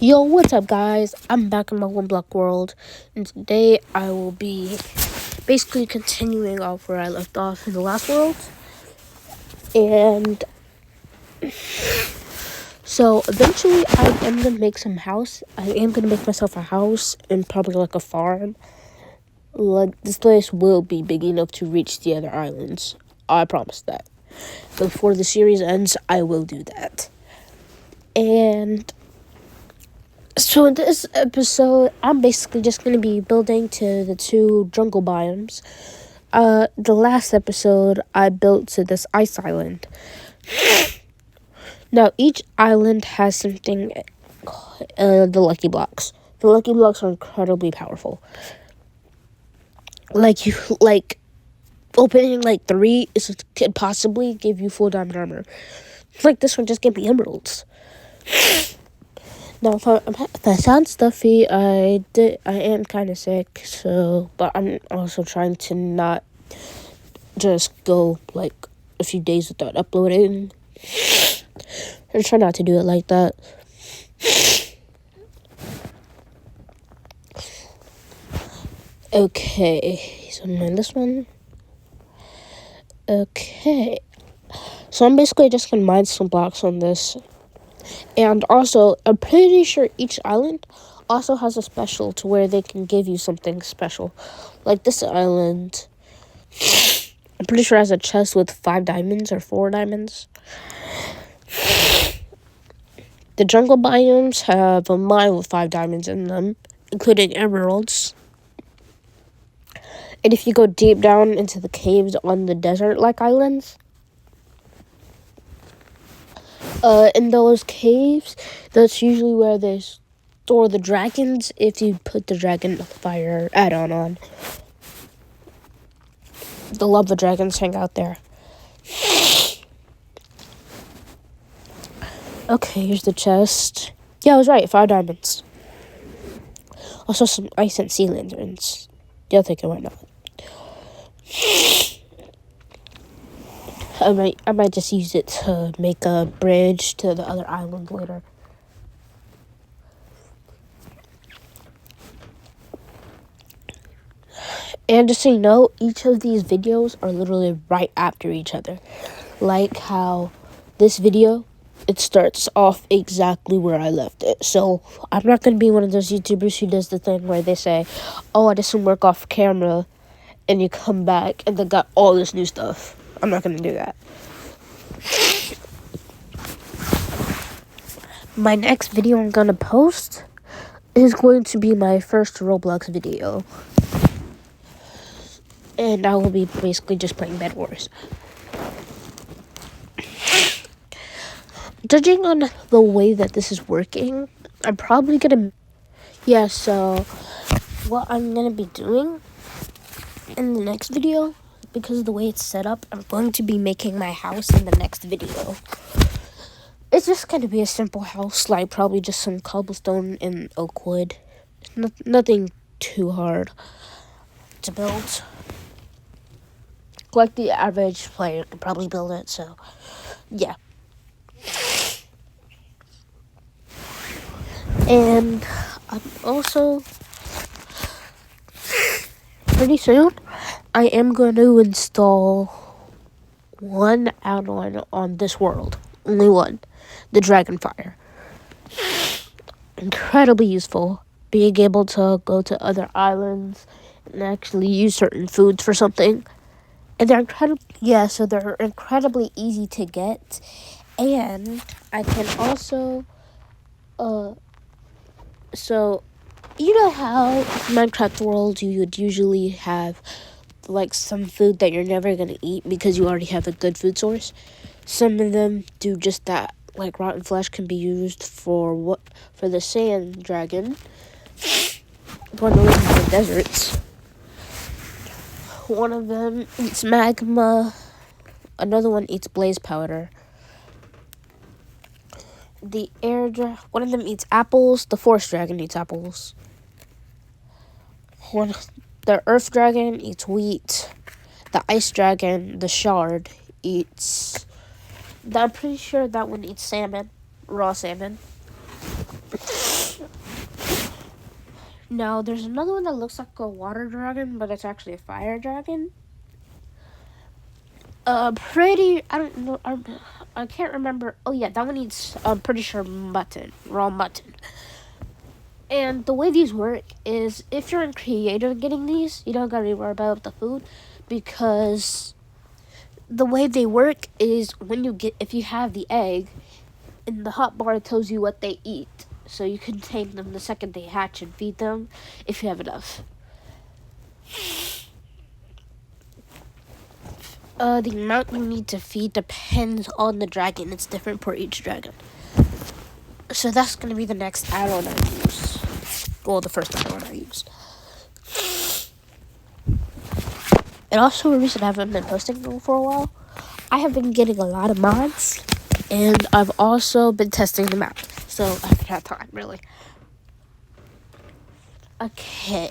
Yo, what's up, guys? I'm back in my one block world, and today I will be basically continuing off where I left off in the last world. And so eventually, I am gonna make some house. I am gonna make myself a house and probably like a farm. Like, this place will be big enough to reach the other islands. I promise that. Before the series ends, I will do that. And so in this episode, I'm basically just going to be building to the two jungle biomes. The last episode, I built to this ice island. Now, each island has something, the Lucky Blocks. The Lucky Blocks are incredibly powerful. Like, opening, like, 3 could possibly give you full diamond armor. Like, this one just gave me emeralds. Now, if I sound stuffy, I am kind of sick, but I'm also trying to not just go, like, a few days without uploading. I try not to do it like that. Okay, so I'm in this one. Okay. So I'm basically just going to mine some blocks on this. And also, I'm pretty sure each island also has a special to where they can give you something special. Like this island, I'm pretty sure has a chest with 5 diamonds or 4 diamonds. The jungle biomes have a mine with 5 diamonds in them, including emeralds. And if you go deep down into the caves on the desert-like islands, in those caves, that's usually where they store the dragons if you put the dragon fire add-on on. The lava dragons hang out there. Okay, here's the chest. Yeah, I was right, 5 diamonds. Also some ice and sea lanterns. The other thing I might not. I might just use it to make a bridge to the other island later. And just so you know, each of these videos are literally right after each other. Like how this video, it starts off exactly where I left it. So I'm not going to be one of those YouTubers who does the thing where they say, oh, I did some work off camera, and you come back and they got all this new stuff. I'm not going to do that. My next video I'm going to post is going to be my first Roblox video. And I will be basically just playing Bed Wars. Judging on the way that this is working, I'm probably going to... Yeah, so what I'm going to be doing in the next video, because of the way it's set up, I'm going to be making my house in the next video. It's just going to be a simple house, like probably just some cobblestone and oak wood. Nothing too hard to build. Like the average player could probably build it, so yeah. And I'm also, pretty soon, I am going to install one add-on on this world. Only one. The Dragonfire. Incredibly useful. Being able to go to other islands and actually use certain foods for something. And they're they're incredibly easy to get. And I can also, so, you know how in Minecraft world you would usually have like some food that you're never gonna eat because you already have a good food source? Some of them do just that. Like rotten flesh can be used for the sand dragon. One of them lives in the deserts. One of them eats magma. Another one eats blaze powder. One of them eats apples. The forest dragon eats apples. The earth dragon eats wheat. The ice dragon, the shard, eats... I'm pretty sure that one eats salmon. Raw salmon. Now, there's another one that looks like a water dragon, but it's actually a fire dragon. I don't know, I can't remember. Oh yeah, that one eats, I'm pretty sure, mutton, raw mutton. And the way these work is, if you're in creative getting these, you don't gotta worry about the food, because the way they work is if you have the egg, in the hot bar it tells you what they eat. So you can tame them the second they hatch and feed them if you have enough. The amount you need to feed depends on the dragon. It's different for each dragon. So that's going to be the next add-on I use. Well, the first add-on I used. And also a reason I haven't been posting them for a while, I have been getting a lot of mods, and I've also been testing them out. So I haven't had time, really. Okay.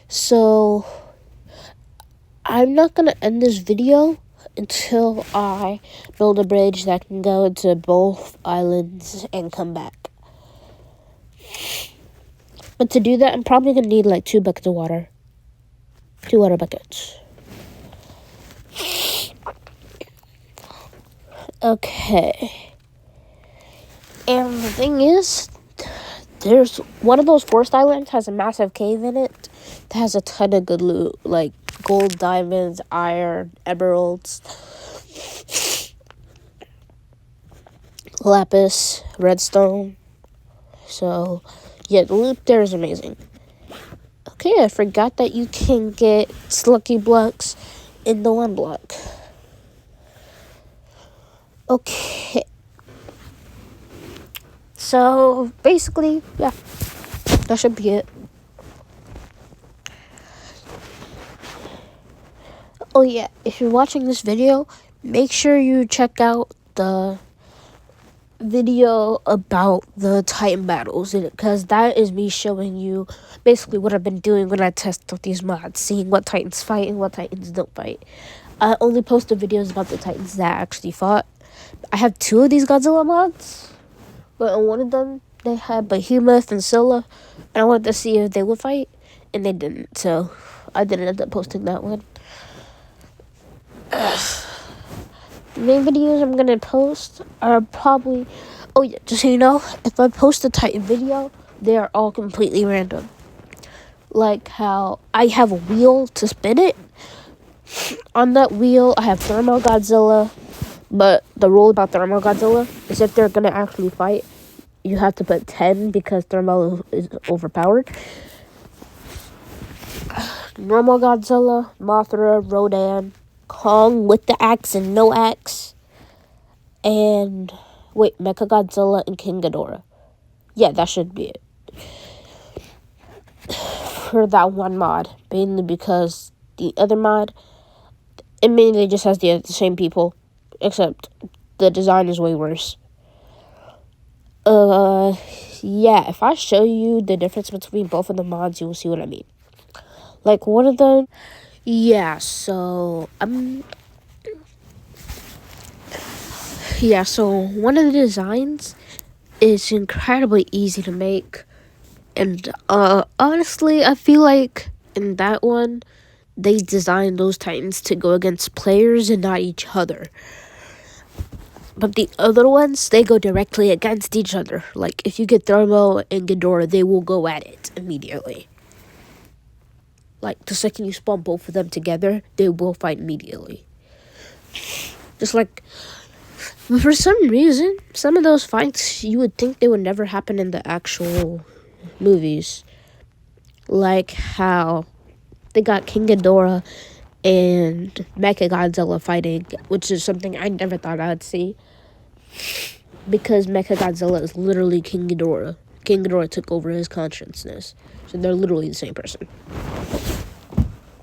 So I'm not going to end this video until I build a bridge that can go into both islands and come back. But to do that, I'm probably going to need like 2 buckets of water. 2 water buckets. Okay. And the thing is, there's one of those forest islands has a massive cave in it that has a ton of good loot, like gold, diamonds, iron, emeralds, lapis, redstone. So yeah, the loot there is amazing. Okay, I forgot that you can get lucky blocks in the 1 block. Okay. So basically, yeah, that should be it. Oh yeah, if you're watching this video, make sure you check out the video about the Titan battles, because that is me showing you basically what I've been doing when I test out these mods, seeing what Titans fight and what Titans don't fight. I only posted videos about the Titans that actually fought. I have 2 of these Godzilla mods, but on one of them they had Behemoth and Scylla, and I wanted to see if they would fight, and they didn't, so I didn't end up posting that one. The main videos I'm gonna post are probably, oh yeah, just so you know, if I post a Titan video, they are all completely random. Like how I have a wheel to spin it. On that wheel, I have Thermal Godzilla, but the rule about Thermal Godzilla is if they're gonna actually fight, you have to put 10 because Thermal is overpowered. Normal Godzilla, Mothra, Rodan, Kong with the axe and no axe, and Mechagodzilla and King Ghidorah. Yeah, that should be it for that one mod, mainly because the other mod, it mainly just has the same people, except the design is way worse. Yeah, if I show you the difference between both of the mods, you will see what I mean. Like one of them, yeah, so one of the designs is incredibly easy to make, and honestly, I feel like in that one, they designed those Titans to go against players and not each other. But the other ones, they go directly against each other. Like, if you get Thermo and Ghidorah, they will go at it immediately. Like, the second you spawn both of them together, they will fight immediately. Just like, for some reason, some of those fights, you would think they would never happen in the actual movies. Like how they got King Ghidorah and Mechagodzilla fighting, which is something I never thought I'd see. Because Mechagodzilla is literally King Ghidorah. King Ghidorah took over his consciousness. So they're literally the same person.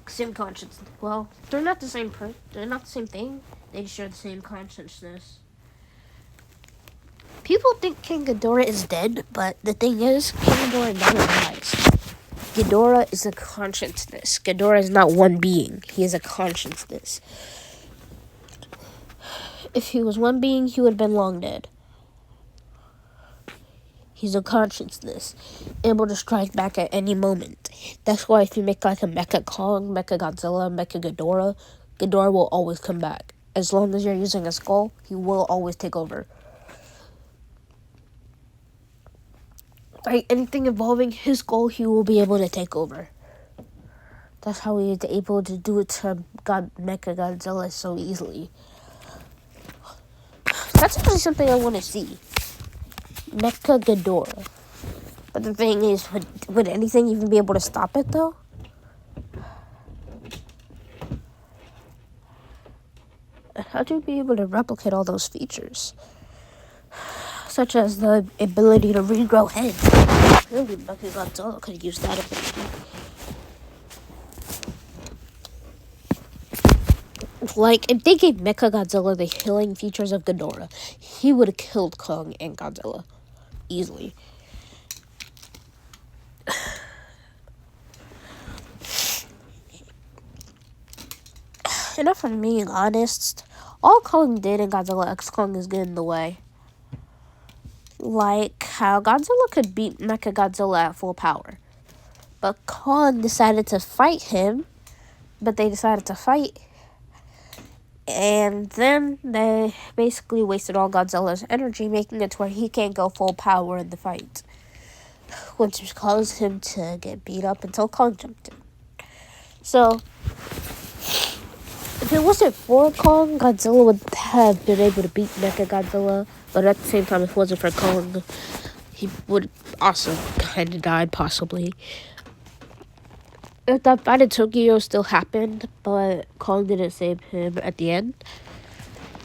Same consciousness. Well, they're not the same person. They're not the same thing. They just share the same consciousness. People think King Ghidorah is dead, but the thing is, King Ghidorah never dies. Ghidorah is a consciousness. Ghidorah is not one being. He is a consciousness. If he was one being, he would have been long dead. He's a consciousness, able to strike back at any moment. That's why if you make like a Mecha Kong, Mecha Godzilla, Mecha Ghidorah, Ghidorah will always come back. As long as you're using a skull, he will always take over. Like anything involving his skull, he will be able to take over. That's how he is able to do it to Mecha Godzilla so easily. That's actually something I want to see. Mecha Ghidorah. But the thing is, would anything even be able to stop it, though? How'd you be able to replicate all those features? Such as the ability to regrow heads. Really, Mecha Godzilla could use that ability. Like, if they gave Mecha Godzilla the healing features of Ghidorah, he would have killed Kong and Godzilla. Easily. And if I'm being honest, all Kong did in Godzilla X Kong is get in the way. Like how Godzilla could beat Mecha Godzilla at full power. But Kong decided to fight him. But they decided to fight. And then they basically wasted all Godzilla's energy, making it to where he can't go full power in the fight. Which caused him to get beat up until Kong jumped in. So, if it wasn't for Kong, Godzilla would have been able to beat Mecha Godzilla. But at the same time, if it wasn't for Kong, he would also kind of died, possibly. If that fight in Tokyo still happened, but Kong didn't save him at the end,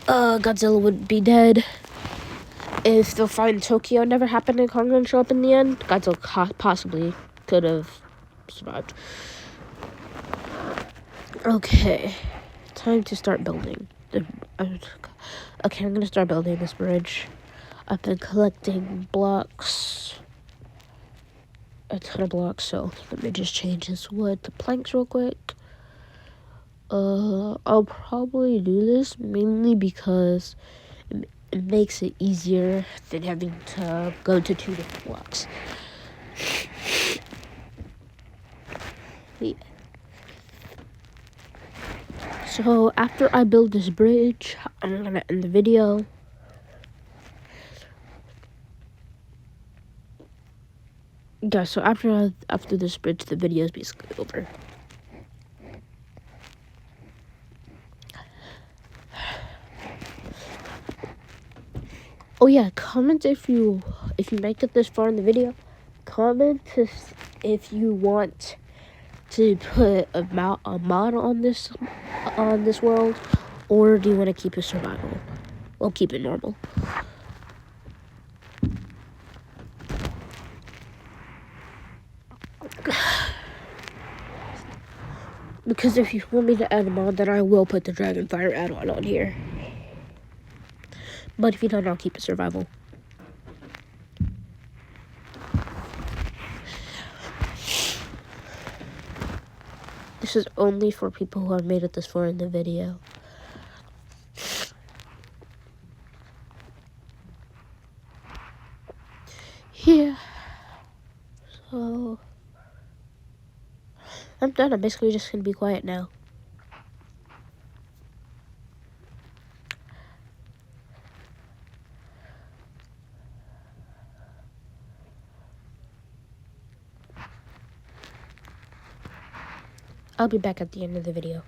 Godzilla would be dead. If the fight in Tokyo never happened and Kong didn't show up in the end, Godzilla possibly could have survived. Okay, time to start building. Okay, I'm gonna start building this bridge. I've been collecting blocks. A ton of blocks, so let me just change this wood to planks real quick. I'll probably do this mainly because it makes it easier than having to go to 2 different blocks. Yeah. So after I build this bridge, I'm gonna end the video. Yeah, so after this bridge, the video is basically over. Oh yeah, comment if you make it this far in the video. Comment if you want to put a mod on this world, or do you want to keep it survival? Well, keep it normal. Because if you want me to add a mod, then I will put the Dragonfire add-on on here. But if you don't, I'll keep it survival. This is only for people who have made it this far in the video. Yeah. So I'm done. I'm basically just gonna be quiet now. I'll be back at the end of the video.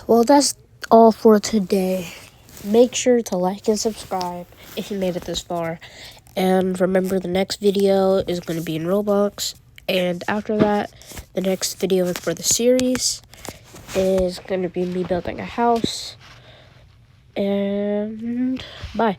Well, that's all for today. Make sure to like and subscribe if you made it this far. And remember, the next video is going to be in Roblox. And after that, the next video for the series is going to be me building a house. And bye.